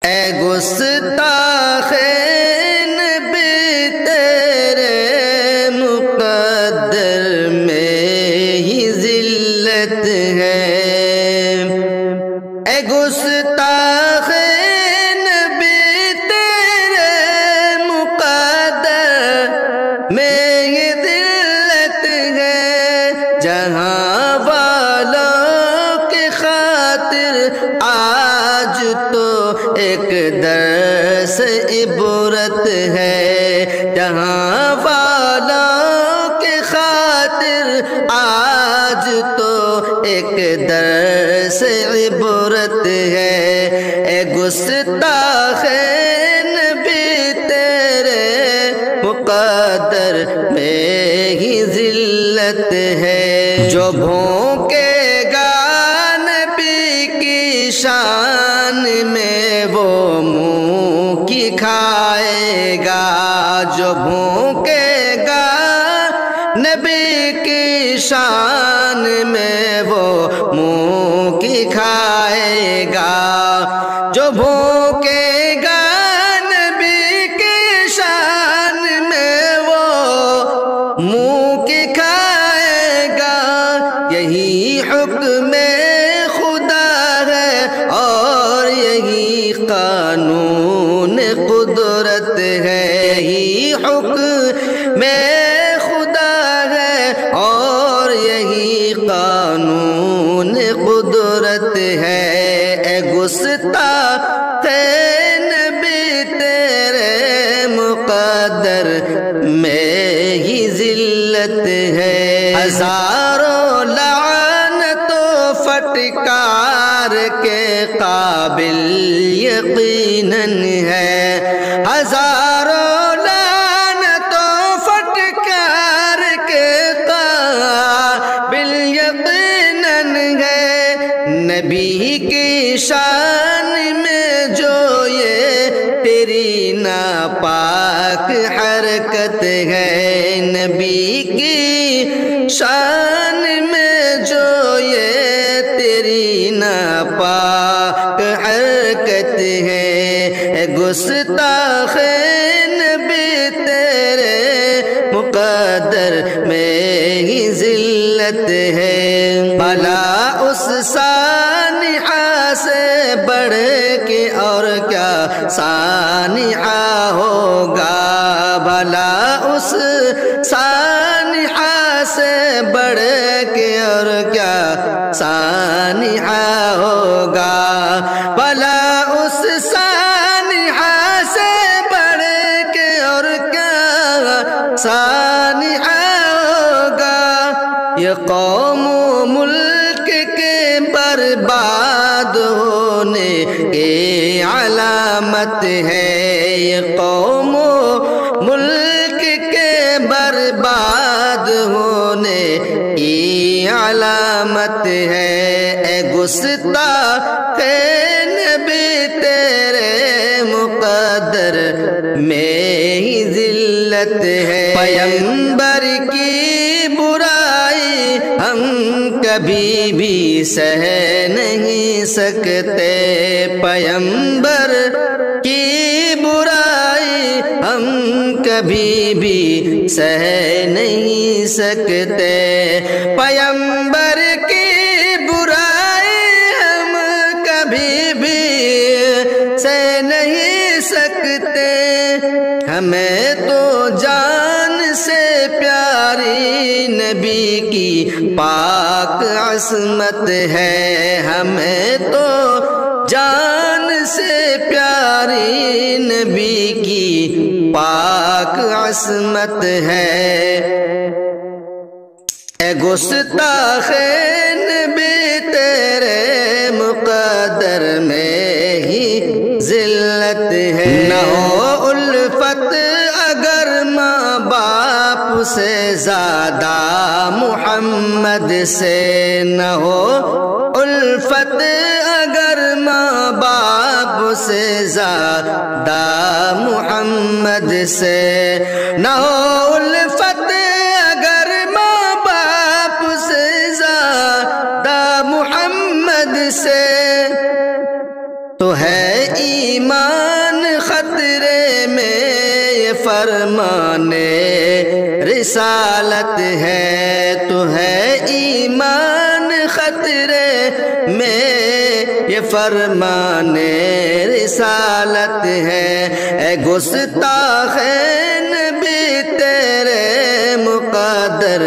اے گستاخ نبی تیرے مقدر میں ہی ذلت ہے۔ اے گستاخ نبی تیرے مقدر میں ہی ذلت ہے۔ جہاں والوں کی خاطر آج تو ایک درس عبرت ہے۔ جہاں والوں کی خاطر آج تو ایک درس عبرت ہے۔ اے گستاخ نبی تیرے مقدر میں ہی ذلت ہے۔ جو بھونکے گا نبی کی شان میں وہ منہ کی کھائے گا۔ جو بھونکے گا نبی کی شان میں وہ منہ کی کھائے گا۔ جو بھونکے گا نبی کی شان میں وہ منہ کی کھائے گا۔ یہی حکم خدا ہے اور یہی قانون قدرت ہے۔ یہی حکم خدا ہے اور یہی قانون قدرت ہے۔ اے گستاخ نبی تیرے مقدر میں ہی ذلت ہے۔ ہزاروں لعنت و پھٹکار کے قابل یقیناً ہے۔ ہزاروں لعنت و پھٹکار کے قابل یقیناً ہے۔ نبی کی شان میں جو یہ تیری ناپاک حرکت ہے۔ نبی کی شان میں جو یہ تیری ناپاک حرکت ہے۔ اے گستاخ نبی تیرے مقدر میں ہی ذلت ہے۔ بھلا اس سانحہ سے بڑھ کے اور کیا سانحہ ہوگا۔ بھلا اس سانحہ سے بڑھ کے اور کیا سانحہ ہوگا۔ بھلا اس سانحہ سے بڑھ کے اور کیا سانحہ ہوگا۔ یہ قوم و ملک کے برباد ہونے کی علامت ہے۔ یہ قوم و ملک کے برباد ہونے کی علامت ہے۔ اے گستاخ نبی تیرے مقدر میں ہی ذلت ہے۔ پیغمبر کی برائی ہم کبھی بھی سہ نہیں سکتے۔ پیغمبر کی برائی ہم کبھی بھی سہ نہیں سکتے۔ پیغمبر کی برائی ہم کبھی بھی سہ نہیں سکتے۔ ہمیں تو جان سے پیاری نبی کی پاک عصمت ہے۔ ہمیں تو جان سے پیاری نبی کی پاک عصمت ہے۔ اے گستاخ نبی تیرے مقدر میں ہی ذلت ہے۔ نہ ہو الفت اگر ماں باپ سے زیادہ محمد سے۔ نہ ہو الفت اگر ماں باپ سے زیادہ محمد سے۔ نہ ہو الفت اگر ماں باپ سے زیادہ محمد سے۔ تو ہے ایمان فرمان رسالت ہے، تو ہے ایمان خطرے میں یہ فرمان رسالت ہے۔ اے گستاخین بھی تیرے مقدر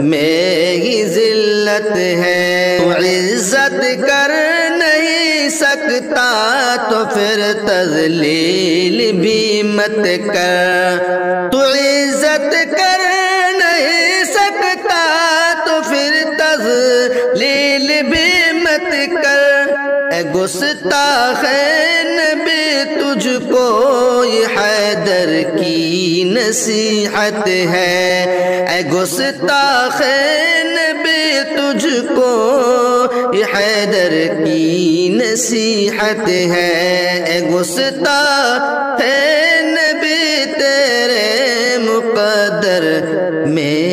میں ہی ذلت ہے، تو عزت کر نہیں سکتا تو پھر تذلیل بھی مت کر، تو عزت کر نہیں سکتا تو پھر تذلیل بھی مت کر۔ اے گستاخین بھی تجھ کو یہ حیدر کی نصیحت ہے، اے گستاخین بھی تجھ کو یہ حیدر کی نصیحت ہے، اے گستاخین بھی تیرے مقدر میں